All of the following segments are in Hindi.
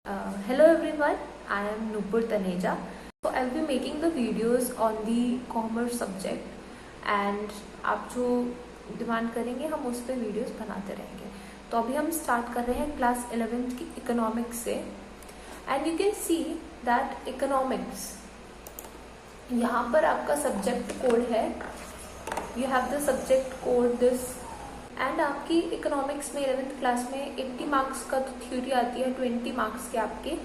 Hello everyone, I am Nupur Taneja. So I'll be making the videos on the commerce subject and आप जो डिमांड करेंगे हम उस पर वीडियोस बनाते रहेंगे. तो अभी हम स्टार्ट कर रहे हैं क्लास 11th की इकोनॉमिक्स से. And you can see that economics यहाँ पर आपका सब्जेक्ट कोड है. You have the subject code this. And आपकी इकोनॉमिक्स में 11th क्लास में 80 मार्क्स का तो थ्योरी आती है, 20 मार्क्स के आपके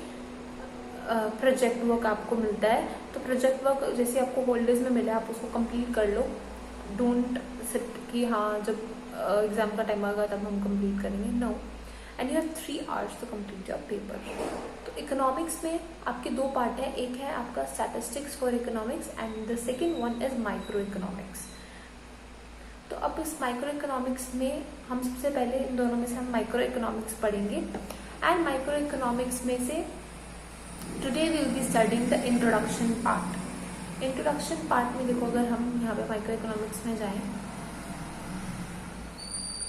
प्रोजेक्ट वर्क आपको मिलता है. तो प्रोजेक्ट वर्क जैसे आपको होल्डेज में मिला आप उसको कंप्लीट कर लो. डोंट सिट कि हाँ जब एग्जाम का टाइम आएगा तब हम कंप्लीट करेंगे. No. And you have 3 hours to complete your paper. तो इकोनॉमिक्स में आपके दो पार्ट है. एक है आपका statistics for economics and the second one is micro economics. तो अब इस माइक्रो इकोनॉमिक्स में हम सबसे पहले इन दोनों में से हम माइक्रो इकोनॉमिक्स पढ़ेंगे. एंड माइक्रो इकोनॉमिक्स में से today we will be studying the introduction part. Introduction part में देखो, अगर हम यहाँ पे माइक्रो इकोनॉमिक्स में जाएं,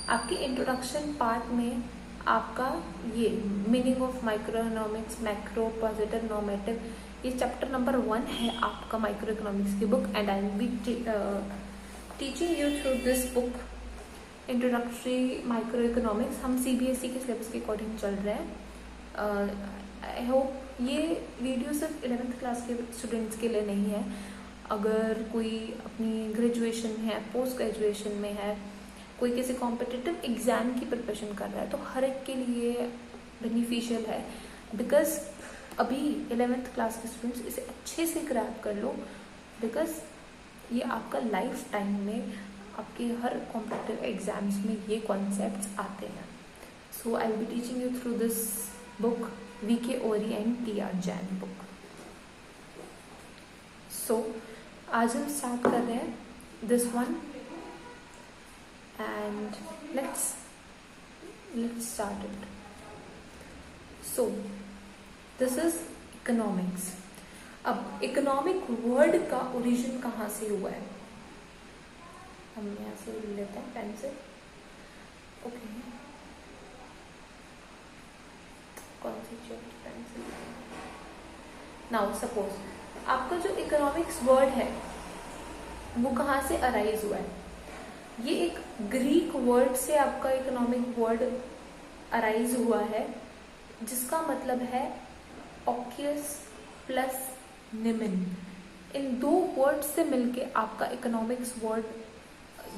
आपकी इंट्रोडक्शन पार्ट में आपका ये meaning of micro economics, macro, positive, normative, ये चैप्टर नंबर 1 है आपका माइक्रो इकोनॉमिक्स की book. And I will be teaching you through this book introductory micro economics. हम CBSE के सिलेबस के अकॉर्डिंग चल रहे हैं. आई होप ये वीडियो सिर्फ 11th क्लास के स्टूडेंट्स के लिए नहीं है. अगर कोई अपनी ग्रेजुएशन में है, पोस्ट ग्रेजुएशन में है, कोई किसी कॉम्पिटिटिव एग्जाम की प्रिपरेशन कर रहा है, तो हर एक के लिए बेनिफिशियल है. बिकॉज अभी 11th क्लास के स्टूडेंट्स इसे अच्छे से ग्रैब कर लो, बिकॉज ये आपका लाइफ टाइम में आपके हर कॉम्पिटिटिव एग्जाम्स में ये कॉन्सेप्ट्स आते हैं. So I will be teaching you through this book, VK Ori and TR Jain book. So आज हम स्टार्ट कर रहे हैं this one and let's start it. So this is economics. अब इकोनॉमिक वर्ड का ओरिजिन कहाँ से हुआ है? हम यहाँ से लेते हैं पेन से. ओके, कौन सी पेन से? नाउ सपोज आपका जो इकोनॉमिक्स वर्ड है वो कहाँ से अराइज हुआ है? ये एक ग्रीक वर्ड से आपका इकोनॉमिक वर्ड अराइज हुआ है, जिसका मतलब है ऑक्यूस प्लस निमिन. इन दो वर्ड से मिलके आपका इकोनॉमिक्स वर्ड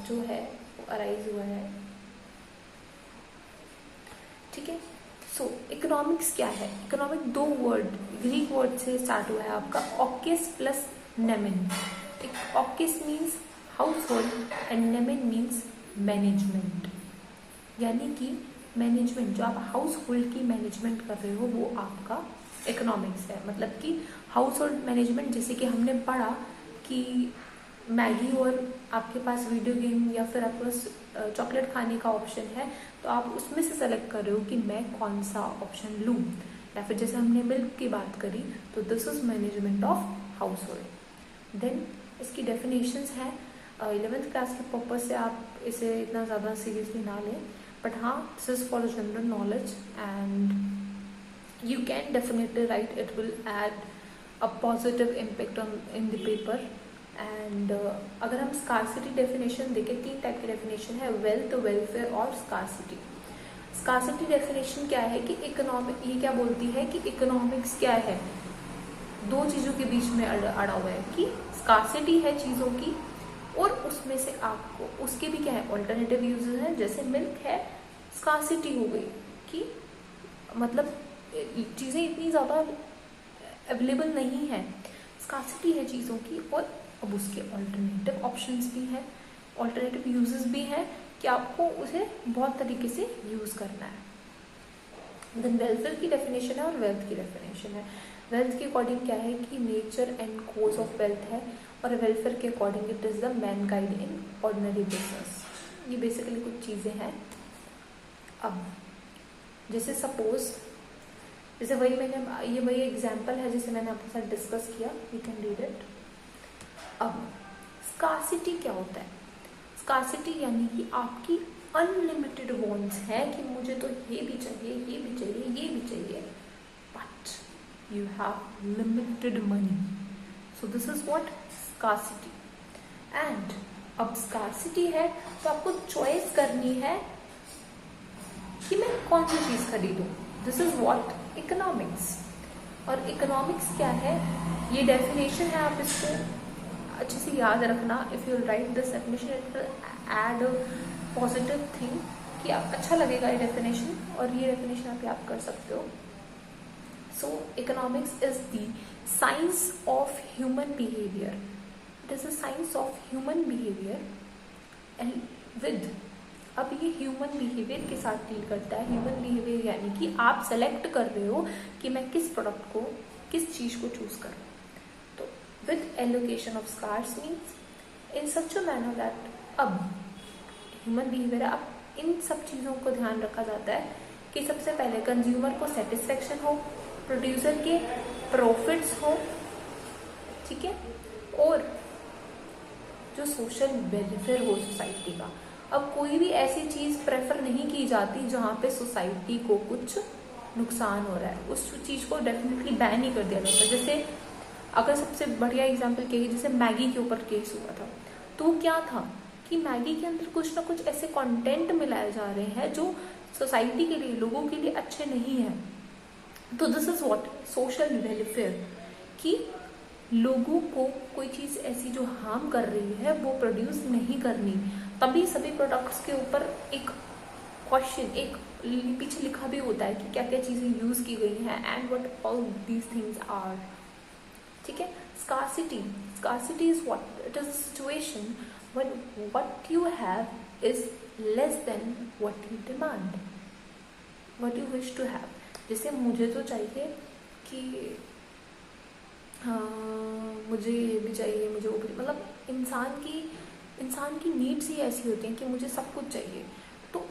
जो है वो अराइज हुआ है. ठीक है. सो इकोनॉमिक्स क्या है? इकोनॉमिक दो वर्ड ग्रीक वर्ड से स्टार्ट हुआ है आपका, ऑक्यूस प्लस नेमिन. ऑक्यूस मीन्स हाउस होल्ड एंड नेमिन मीन्स मैनेजमेंट. यानी कि मैनेजमेंट, जो आप हाउस होल्ड की मैनेजमेंट कर रहे हो वो आपका इकोनॉमिक्स है. मतलब कि हाउस होल्ड मैनेजमेंट, जैसे कि हमने पढ़ा कि मैगी और आपके पास वीडियो गेम या फिर आपके पास चॉकलेट खाने का ऑप्शन है, तो आप उसमें से सेलेक्ट कर रहे हो कि मैं कौन सा ऑप्शन लूँ. या फिर जैसे हमने मिल्क की बात करी, तो this is management of household. Then इसकी डेफिनेशंस हैं. 11th क्लास के पर्पज से आप इसे इतना ज़्यादा सीरियसली ना लें, बट हाँ this is for general knowledge and you can definitely write. It will add a positive impact on in the paper. and अगर हम scarcity definition देखें, 3 टाइप की definition है, wealth, welfare और scarcity. scarcity definition क्या है कि इकोनॉमिक, ये क्या बोलती है कि इकोनॉमिक्स क्या है? दो चीज़ों के बीच में अड़ा हुआ है कि scarcity है चीज़ों की, और उसमें से आपको उसके भी क्या है, ऑल्टरनेटिव यूजेस है. जैसे मिल्क है, scarcity हो गई कि मतलब चीज़ें इतनी ज़्यादा अवेलेबल नहीं है, स्कार्सिटी है चीज़ों की. और अब उसके ऑल्टरनेटिव ऑप्शंस भी हैं, ऑल्टरनेटिव यूजेस भी हैं कि आपको उसे बहुत तरीके से यूज़ करना है. देन वेलफेयर की डेफिनेशन है और वेल्थ की डेफिनेशन है. वेल्थ के अकॉर्डिंग क्या है कि nature and cause of wealth है, और वेलफेयर के according it is the mankind in ordinary business. ये बेसिकली कुछ चीज़ें हैं. अब जैसे सपोज, जैसे वही एग्जाम्पल है जिसे मैंने आपके साथ डिस्कस किया, यू कैन रीड इट. अब स्कार्सिटी क्या होता है? स्कार्सिटी यानी कि आपकी अनलिमिटेड वॉन्ट्स है कि मुझे तो ये भी चाहिए, ये भी चाहिए, ये भी चाहिए, but you have limited money. So this is what scarcity. And अब scarcity है तो आपको choice करनी है कि मैं कौन सी चीज खरीदूं. This is what economics. और economics क्या है, ये definition है, आप इसको अच्छे से याद रखना. If you write this definition, it will add a positive thing कि आप अच्छा लगेगा ये definition, और ये definition आप याद कर सकते हो. So economics is the science of human behavior. It is a science of human behavior and with, अब ये ह्यूमन बिहेवियर के साथ डील करता है. ह्यूमन बिहेवियर यानी कि आप सेलेक्ट कर रहे हो कि मैं किस प्रोडक्ट को, किस चीज को चूज करूँ. तो with allocation of scarce means in such a manner that, अब ह्यूमन बिहेवियर, अब इन सब चीज़ों को ध्यान रखा जाता है कि सबसे पहले कंज्यूमर को सेटिस्फेक्शन हो, प्रोड्यूसर के प्रॉफिट्स हो, ठीक है, और जो सोशल वेलफेयर हो सोसाइटी का. अब कोई भी ऐसी चीज प्रेफर नहीं की जाती जहाँ पे सोसाइटी को कुछ नुकसान हो रहा है, उस चीज को डेफिनेटली बैन ही कर दिया जाता है. जैसे अगर सबसे बढ़िया एग्जांपल कहिए, जैसे मैगी के ऊपर केस हुआ था, तो क्या था कि मैगी के अंदर कुछ ना कुछ ऐसे कंटेंट मिलाए जा रहे हैं जो सोसाइटी के लिए, लोगों के लिए अच्छे नहीं है. तो this is what social welfare, कि लोगों को कोई चीज ऐसी जो हार्म कर रही है वो प्रोड्यूस नहीं करनी. तभी सभी प्रोडक्ट्स के ऊपर एक क्वेश्चन, एक पीछे लिखा भी होता है कि क्या क्या चीजें यूज की गई हैं and what all these things are. ठीक है. Scarcity is what, it is a situation when what you have is less than what you demand, what you wish to have. जैसे मुझे तो चाहिए कि मुझे ये भी चाहिए, मुझे वो भी, मतलब इंसान की नीड्स ही ऐसी होती हैं कि मुझे सब कुछ चाहिए. तो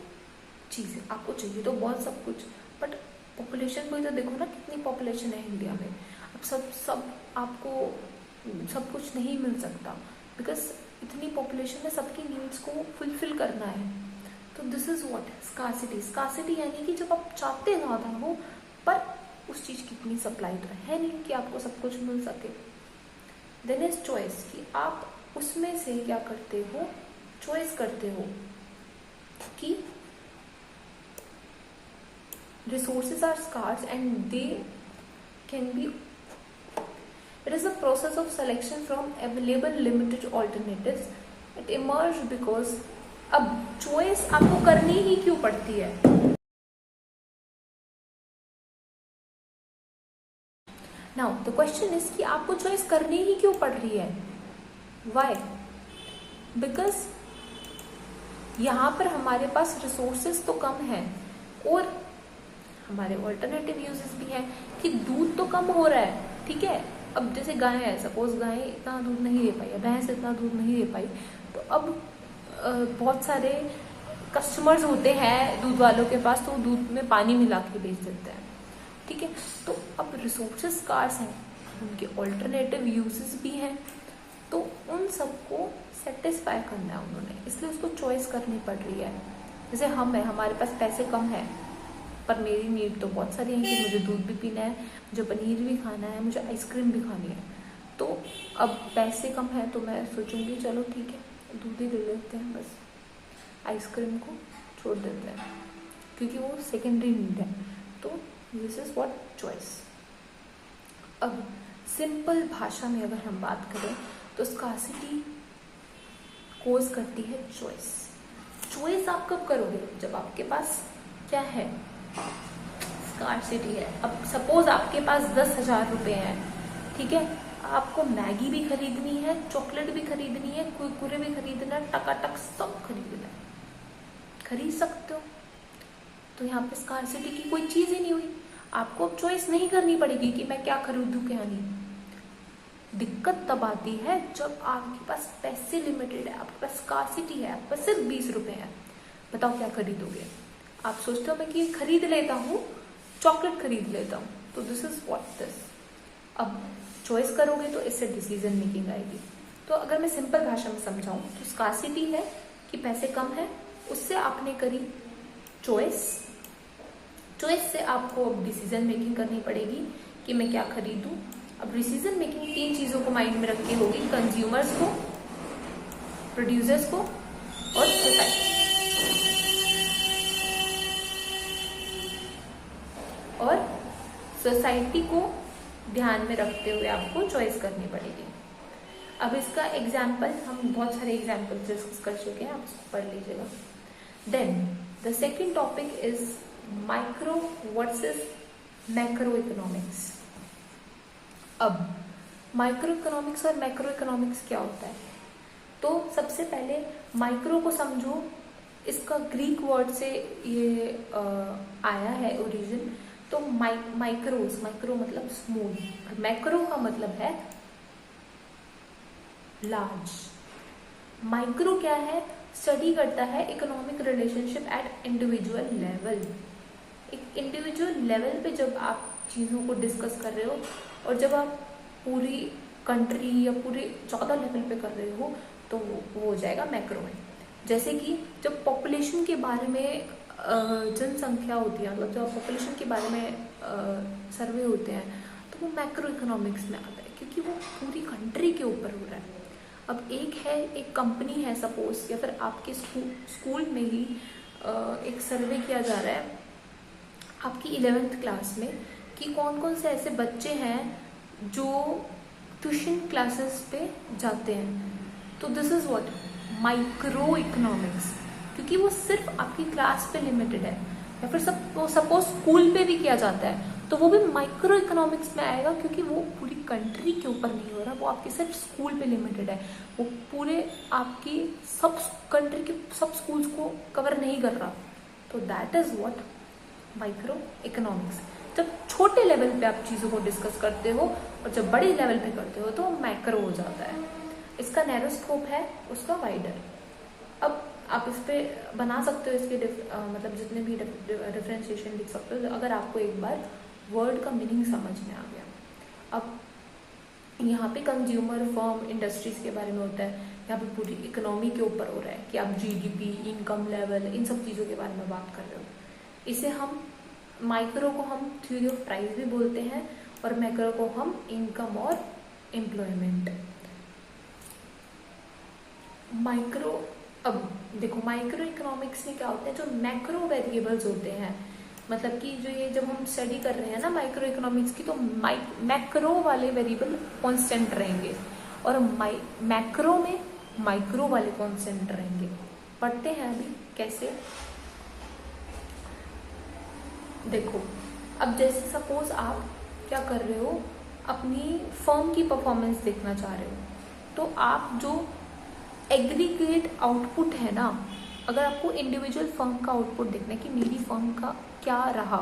चीज़ें आपको चाहिए तो बहुत सब कुछ, बट पॉपुलेशन को ही तो देखो ना, कितनी पॉपुलेशन है इंडिया में. अब सब आपको सब कुछ नहीं मिल सकता, बिकॉज इतनी पॉपुलेशन में सबकी नीड्स को फुलफिल करना है. तो दिस इज व्हाट स्कार्सिटी यानी कि जब आप चाहते ज़्यादा हो पर उस चीज़ की इतनी सप्लाई तो है नहीं कि आपको सब कुछ मिल सके. देन इज चॉइस, कि आप उसमें से क्या करते हो, चॉइस करते हो कि resources are scarce and they can be, it is a process of selection from available limited alternatives. It emerge because, अब चॉइस आपको करनी ही क्यों पड़ती है. नाउ द क्वेश्चन इज कि आपको चॉइस करनी ही क्यों पड़ रही है. वाई? बिकॉज यहाँ पर हमारे पास रिसोर्सेज तो कम है और हमारे ऑल्टरनेटिव यूजेस भी हैं. कि दूध तो कम हो रहा है, ठीक है. अब जैसे गाय है, सपोज गाय इतना दूध नहीं दे पाई, भैंस इतना दूध नहीं दे पाई, तो अब बहुत सारे कस्टमर्स होते हैं दूध वालों के पास, तो दूध में पानी मिला के बेच देते हैं, ठीक है. तो अब रिसोर्सेज स्कार्स हैं, उनके ऑल्टरनेटिव यूजेस भी हैं, तो उन सबको सेटिस्फाई करना है उन्होंने, इसलिए उसको चॉइस करनी पड़ रही है. जैसे हम है, हमारे पास पैसे कम है पर मेरी नीड तो बहुत सारी है कि मुझे दूध भी पीना है, मुझे पनीर भी खाना है, मुझे आइसक्रीम भी खानी है. तो अब पैसे कम है तो मैं सोचूंगी चलो ठीक है दूध ही ले लेते हैं, बस आइसक्रीम को छोड़ देते हैं क्योंकि वो सेकेंडरी नीड है. तो दिस इज व्हाट चॉइस. अब सिंपल भाषा में अगर हम बात करें तो स्कार्सिटी कोज करती है चॉइस. चॉइस आप कब करोगे, जब आपके पास क्या है, स्कार्सिटी है. अब सपोज आपके पास 10,000 रुपये हैं, ठीक है, आपको मैगी भी खरीदनी है, चॉकलेट भी खरीदनी है, कुरकुरे भी खरीदना है, टकाटक सब खरीदना है, खरीद सकते हो. तो यहाँ पे स्कार्सिटी की कोई चीज ही नहीं हुई. आपको अब चॉइस नहीं करनी पड़ेगी कि मैं क्या खरीदूं क्या नहीं. दिक्कत तब आती है जब आपके पास पैसे लिमिटेड है, आपके पास स्कार्सिटी है, आपके पास सिर्फ 20 रुपए है. बताओ क्या खरीदोगे. आप सोचते हो मैं कि खरीद लेता हूँ, चॉकलेट खरीद लेता हूँ. तो दिस इज व्हाट दिस. अब चॉइस करोगे तो इससे डिसीजन मेकिंग आएगी. तो अगर मैं सिंपल भाषा में समझाऊं तो स्कार्सिटी है कि पैसे कम है, उससे आपने करी चॉइस. चॉइस से आपको अब डिसीजन मेकिंग करनी पड़ेगी कि मैं क्या खरीदूं। अब डिसीजन मेकिंग 3 चीजों को माइंड में रख के होगी, कंज्यूमर्स को, प्रोड्यूसर्स को और सोसाइटी। और सोसाइटी को ध्यान में रखते हुए आपको चॉइस करनी पड़ेगी। अब इसका एग्जाम्पल, हम बहुत सारे एग्जाम्पल डिस्कस कर चुके हैं, आप इसको पढ़ लीजिएगा। Then the second topic is micro versus macro economics. अब माइक्रो इकोनॉमिक्स और मैक्रो इकोनॉमिक्स क्या होता है? तो सबसे पहले माइक्रो को समझो, इसका ग्रीक वर्ड से ये आया है ओरिजिन। तो माइक्रोस, माइक्रो मतलब स्मॉल, और मैक्रो का मतलब है लार्ज। माइक्रो क्या है? स्टडी करता है economic relationship eight individual level. एक इंडिविजुअल लेवल पे जब आप चीजों को डिस्कस कर रहे हो, और जब आप पूरी कंट्री या पूरे 14 लेवल पे कर रहे हो, तो वो हो जाएगा मैक्रो में। जैसे कि जब पॉपुलेशन के बारे में जनसंख्या होती है, मतलब जब पॉपुलेशन के बारे में सर्वे होते हैं, तो वो मैक्रो इकोनॉमिक्स में आता है, क्योंकि वो पूरी कंट्री के ऊपर हो रहा है। अब एक कंपनी है सपोज, या फिर आपके स्कूल में ही एक सर्वे किया जा रहा है आपकी 11th क्लास में, कि कौन कौन से ऐसे बच्चे हैं जो ट्यूशन क्लासेस पे जाते हैं। तो this is what micro economics, क्योंकि वो सिर्फ आपकी क्लास पे लिमिटेड है। या फिर सपोज स्कूल पे भी किया जाता है, तो वो भी माइक्रो इकोनॉमिक्स में आएगा, क्योंकि वो पूरी कंट्री के ऊपर नहीं हो रहा, वो आपके सिर्फ स्कूल पे लिमिटेड है। वो पूरे आपकी सब कंट्री के सब स्कूल्स को कवर नहीं कर रहा। तो that is what micro economics. जब छोटे लेवल पे आप चीजों को डिस्कस करते हो और जब बड़े लेवल पे करते हो, तो मैक्रो हो जाता है। इसका नैरो स्कोप है, उसका वाइडर। अब आप इस पे बना सकते हो, इसके मतलब जितने भी डिफरेंशिएशन लिख सकते हो, अगर आपको एक बार वर्ड का मीनिंग समझ में आ गया। अब यहाँ पे कंज्यूमर, फर्म, इंडस्ट्रीज के बारे में होता है, यहाँ पे पूरी इकोनॉमी के ऊपर हो रहा है कि आप जीडीपी, इनकम लेवल, इन सब चीज़ों के बारे में बात कर रहे हो। इसे हम माइक्रो को हम थ्योरी ऑफ प्राइस भी बोलते हैं, और मैक्रो को हम इनकम और एम्प्लॉयमेंट। माइक्रो, अब देखो माइक्रो इकोनॉमिक्स में क्या होता है, जो मैक्रो वेरिएबल्स होते हैं, मतलब कि जो ये जब हम स्टडी कर रहे हैं ना माइक्रो इकोनॉमिक्स की, तो मैक्रो वाले वेरिएबल कांस्टेंट रहेंगे, और मैक्रो में माइक्रो वाले कांस्टेंट रहेंगे। पढ़ते हैं अभी कैसे। देखो, अब जैसे सपोज आप क्या कर रहे हो, अपनी फर्म की परफॉर्मेंस देखना चाह रहे हो, तो आप जो एग्रीगेट आउटपुट है ना, अगर आपको इंडिविजुअल फर्म का आउटपुट देखना है कि मेरी फर्म का क्या रहा,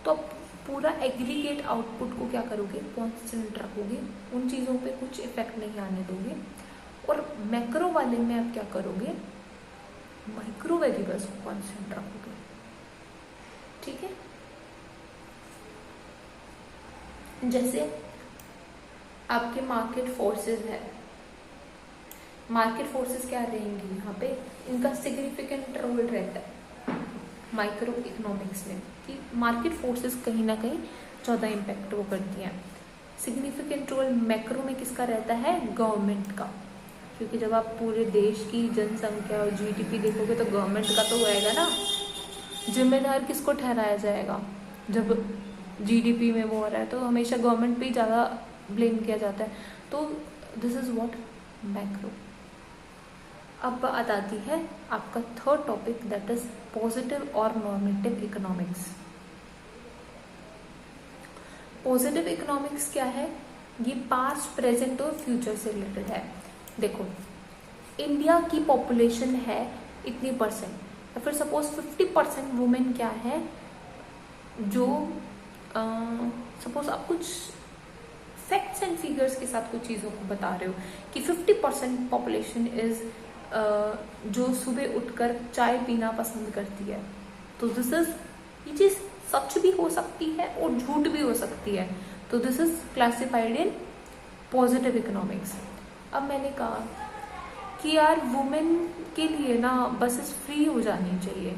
तो आप पूरा एग्रीगेट आउटपुट को क्या करोगे, कांस्टेंट रखोगे, उन चीज़ों पे कुछ इफेक्ट नहीं आने दोगे। और मैक्रो वाले में आप क्या करोगे, माइक्रो वेरिएबल्स को कांस्टेंट रखोगे। ठीक है, जैसे आपके मार्केट फोर्सेस है, मार्केट फोर्सेस क्या रहेंगी यहाँ पे, इनका सिग्निफिकेंट रोल रहता है माइक्रो इकोनॉमिक्स में, कि मार्केट फोर्सेस कहीं ना कहीं ज़्यादा इम्पैक्ट वो करती हैं। सिग्निफिकेंट रोल मैक्रो में किसका रहता है, गवर्नमेंट का, क्योंकि जब आप पूरे देश की जनसंख्या और जीडीपी देखोगे तो गवर्नमेंट का तो आएगा ना। जिम्मेदार किसको ठहराया जाएगा, जब जीडीपी में वो हो रहा है तो हमेशा गवर्नमेंट पे ही ज़्यादा ब्लेम किया जाता है। तो दिस इज व्हाट मैक्रो। अब बात आती है आपका third topic, that is positive और नॉर्मेटिव इकोनॉमिक्स। पॉजिटिव इकोनॉमिक्स क्या है, ये पास्ट, प्रेजेंट और फ्यूचर से रिलेटेड है। देखो, इंडिया की पॉपुलेशन है इतनी परसेंट, या फिर सपोज 50% वुमेन क्या है, जो सपोज आप कुछ फैक्ट्स एंड फिगर्स के साथ कुछ चीज़ों को बता रहे हो कि 50% पॉपुलेशन इज जो सुबह उठकर चाय पीना पसंद करती है, तो दिस इज, ये चीज़ सच भी हो सकती है और झूठ भी हो सकती है, तो this is classified in positive economics. अब मैंने कहा कि यार वुमेन के लिए ना बसेस फ्री हो जानी चाहिए,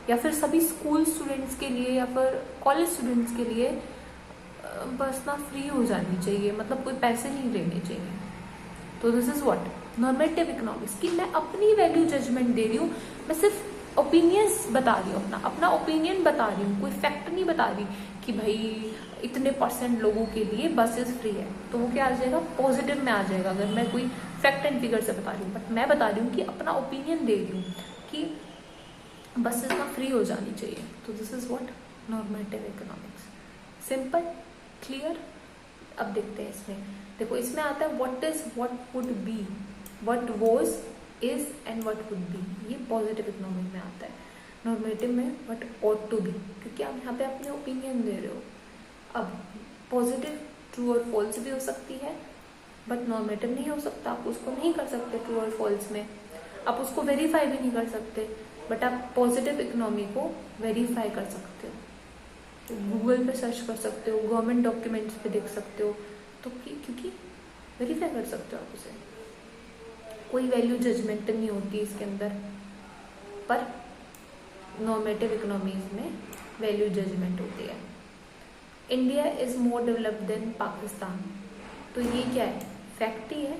या फिर सभी स्कूल स्टूडेंट्स के लिए या फिर कॉलेज स्टूडेंट्स के लिए बस ना फ्री हो जानी चाहिए, मतलब कोई पैसे नहीं लेने चाहिए। तो this is what normative economics, कि मैं अपनी वैल्यू जजमेंट दे रही हूँ, मैं सिर्फ ओपिनियंस बता रही हूँ, अपना ओपिनियन बता रही हूँ, कोई फैक्ट नहीं बता रही कि भाई इतने % लोगों के लिए बसेस फ्री है। तो वो क्या आ जाएगा, पॉजिटिव में आ जाएगा अगर मैं कोई फैक्ट एंड फिगर से बता रही हूँ। बट मैं बता रही हूँ कि अपना ओपिनियन दे रही हूँ कि बसेस ना फ्री हो जानी चाहिए। तो this is what normative economics. Simple, clear. अब देखते हैं इसमें, देखो इसमें आता है what is what would be, what was is and what would be. ये पॉजिटिव इकोनॉमिक में आता है। नॉर्मेटिव में व्हाट ऑट टू बी, क्योंकि आप यहाँ पे अपने ओपिनियन दे रहे हो। अब पॉजिटिव ट्रू और फॉल्स भी हो सकती है, बट नॉर्मेटिव नहीं हो सकता। आप उसको नहीं कर सकते ट्रू और फॉल्स में, आप उसको वेरीफाई भी नहीं कर सकते। बट आप पॉजिटिव इकोनॉमी को वेरीफाई कर सकते हो, तो गूगल पे सर्च कर सकते हो, गवर्नमेंट डॉक्यूमेंट्स पे देख सकते हो, तो क्योंकि वेरीफाई कर सकते हो आप उसे। कोई वैल्यू जजमेंट नहीं होती इसके अंदर, पर नॉर्मेटिव इकोनॉमीज में वैल्यू जजमेंट होती है। India is more developed than Pakistan, तो ये क्या है, फैक्ट ही है।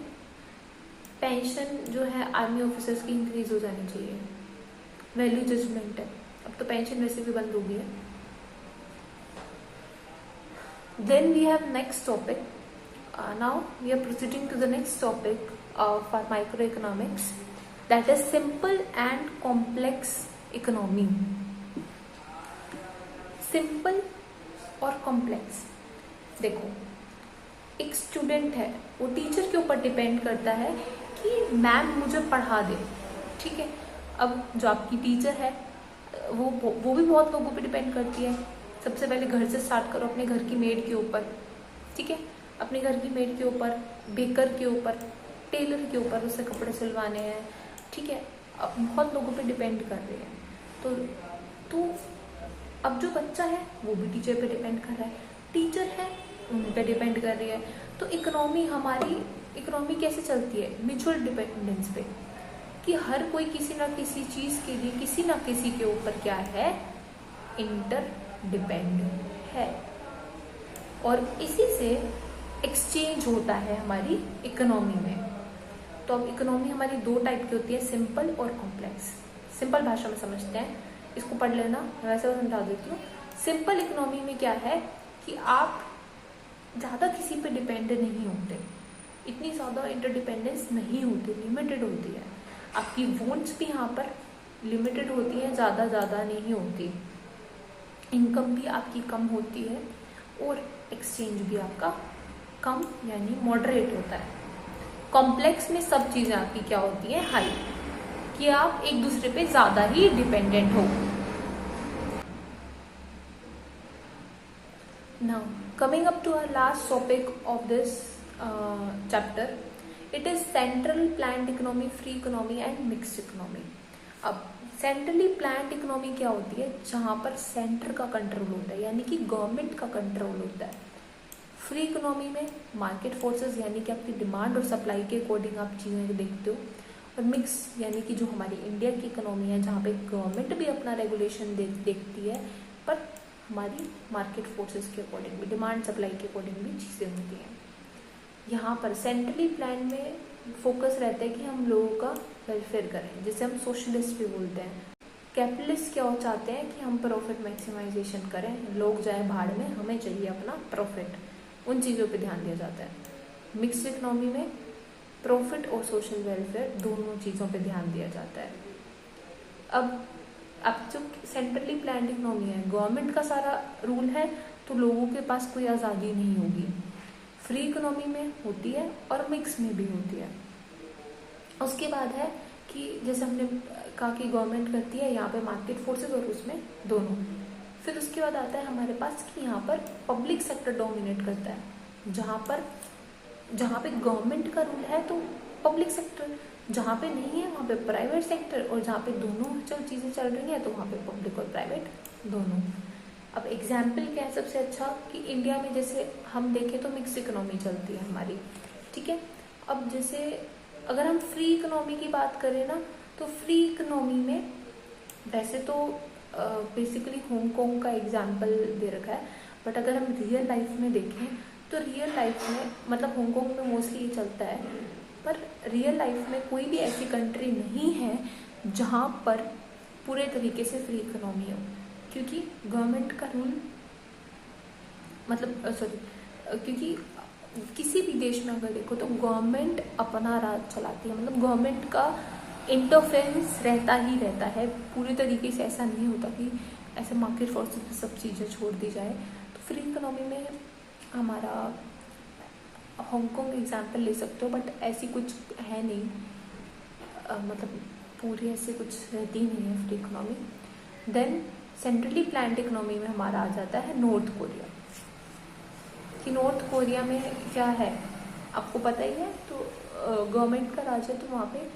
पेंशन जो है आर्मी ऑफिसर्स की इंक्रीज हो जानी चाहिए, वैल्यू जजमेंट है। अब तो पेंशन वैसे भी बंद हो गई है। Then we have next topic. Now we are proceeding to the next topic of our microeconomics, that is simple and complex economy. Simple और complex, देखो एक स्टूडेंट है, वो टीचर के ऊपर डिपेंड करता है कि मैम मुझे पढ़ा दे, ठीक है। अब जो आपकी टीचर है वो भी बहुत लोगों पे डिपेंड करती है। सबसे पहले घर से स्टार्ट करो, अपने घर की मेड के ऊपर, ठीक है, अपने घर की मेड के ऊपर, बेकर के ऊपर, टेलर के ऊपर, उससे कपड़े सिलवाने हैं, ठीक है। अब बहुत लोगों पे डिपेंड कर रहे हैं। तो अब जो बच्चा है वो भी टीचर पे डिपेंड कर रहा है, टीचर है उन पे डिपेंड कर रही है। तो इकोनॉमी कैसे चलती है, म्यूचुअल डिपेंडेंस पे, कि हर कोई किसी ना किसी चीज के लिए किसी ना किसी के ऊपर क्या है, इंटर डिपेंड है। और इसी से एक्सचेंज होता है हमारी इकोनॉमी में। तो अब इकोनॉमी हमारी दो टाइप की होती है, सिंपल और कॉम्प्लेक्स। सिंपल भाषा में समझते हैं, इसको पढ़ लेना, मैं वैसे और समझा देती हूँ। सिंपल इकोनॉमी में क्या है कि आप ज़्यादा किसी पे डिपेंड नहीं होते, इतनी ज़्यादा इंटरडिपेंडेंस नहीं होती, लिमिटेड होती है। आपकी वॉन्ट्स भी यहाँ पर लिमिटेड होती है, ज़्यादा नहीं होती। इनकम भी आपकी कम होती है और एक्सचेंज भी आपका कम यानी मॉडरेट होता है। कॉम्प्लेक्स में सब चीज़ें आपकी क्या होती है, हाई, कि आप एक दूसरे पे ज़्यादा ही डिपेंडेंट हो। Now coming up to our last topic of this chapter, it is central planned economy, free economy and mixed economy. अब सेंट्रली प्लान्ड इकोनॉमी क्या होती है, जहां पर सेंटर का कंट्रोल होता है, यानी कि गवर्नमेंट का कंट्रोल होता है। फ्री इकोनॉमी में मार्केट फोर्सेस, यानी कि आपकी डिमांड और सप्लाई के अकॉर्डिंग आप चीज़ें देखते हो। और मिक्स यानी कि जो हमारी इंडिया की इकोनॉमी है, जहाँ पे गवर्नमेंट भी अपना रेगुलेशन देखती है, पर हमारी मार्केट फोर्सेस के अकॉर्डिंग भी, डिमांड सप्लाई के अकॉर्डिंग भी चीज़ें होती हैं। यहाँ पर सेंट्रली प्लान में फोकस रहता है कि हम लोगों का वेलफेयर करें, जिसे हम सोशलिस्ट भी बोलते हैं। कैपिटलिस्ट क्या हो चाहते हैं कि हम प्रॉफिट मैक्सिमाइजेशन करें, लोग जाए भाड़ में, हमें चाहिए अपना प्रॉफिट, उन चीज़ों पे ध्यान दिया जाता है। मिक्स्ड इकोनॉमी में प्रॉफिट और सोशल वेलफेयर दोनों चीज़ों पे ध्यान दिया जाता है। अब जो सेंट्रली प्लान्ड इकोनॉमी है, गवर्नमेंट का सारा रूल है, तो लोगों के पास कोई आज़ादी नहीं होगी। फ्री इकोनॉमी में होती है और मिक्स में भी होती है। उसके बाद है कि जैसे हमने कहा कि गवर्नमेंट करती है यहाँ पे मार्केट फोर्सेस और उसमें दोनों। फिर उसके बाद आता है हमारे पास कि यहाँ पर पब्लिक सेक्टर डोमिनेट करता है, जहाँ पे गवर्नमेंट का रूल है तो पब्लिक सेक्टर, जहाँ पे नहीं है वहाँ पे प्राइवेट सेक्टर, और जहाँ पे दोनों जब चीज़ें चल रही हैं तो वहाँ पे पब्लिक और प्राइवेट दोनों। अब एग्जाम्पल क्या है सबसे अच्छा, कि इंडिया में जैसे हम देखें तो मिक्स इकोनॉमी चलती है हमारी, ठीक है। अब जैसे अगर हम फ्री इकोनॉमी की बात करें ना, तो फ्री इकोनॉमी में वैसे तो बेसिकली हांगकांग का एग्जाम्पल दे रखा है, बट अगर हम रियल लाइफ में देखें तो रियल लाइफ में मतलब हांगकांग में मोस्टली ये चलता है, पर रियल लाइफ में कोई भी ऐसी कंट्री नहीं है जहाँ पर पूरे तरीके से फ्री इकोनॉमी हो, क्योंकि गवर्नमेंट का रूल मतलब क्योंकि किसी भी देश में अगर देखो तो गवर्नमेंट अपना राज चलाती है, मतलब गवर्नमेंट का इंटरफेरेंस रहता ही रहता है। पूरी तरीके से ऐसा नहीं होता कि ऐसे मार्केट फोर्सेस पे सब चीज़ें छोड़ दी जाए। तो फ्री इकोनॉमी में हमारा हांगकांग एग्जाम्पल ले सकते हो, बट ऐसी कुछ है नहीं, मतलब पूरी ऐसे कुछ रहती नहीं है free economy. Then centrally planned economy में हमारा आ जाता है नॉर्थ कोरिया। कि नॉर्थ कोरिया में क्या है आपको पता ही है, तो गवर्नमेंट का राज है, तो वहाँ पे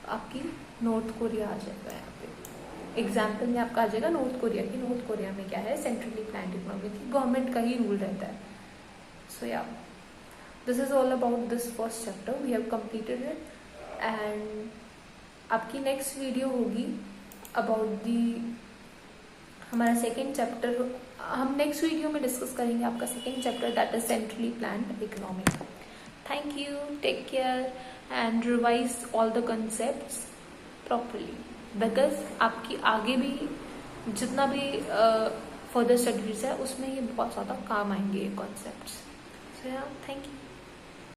आपकी नॉर्थ कोरिया आ जाएगा। यहाँ पे एग्जाम्पल में आपका आ जाएगा नॉर्थ कोरिया की। नॉर्थ कोरिया में क्या है, सेंट्रली प्लान्ड इकोनॉमी की, गवर्नमेंट का ही रूल रहता है। So yeah this is all about this first chapter, we have completed it. And आपकी नेक्स्ट वीडियो होगी अबाउट दी हमारा सेकेंड चैप्टर। हम नेक्स्ट वीडियो में डिस्कस करेंगे आपका second chapter, that is centrally planned economy. Thank you, take care and revise all the concepts properly, because आपकी आगे भी जितना भी फर्दर स्टडीज है उसमें ये बहुत ज़्यादा काम आएंगे ये कॉन्सेप्ट्स। सो या थैंक यू।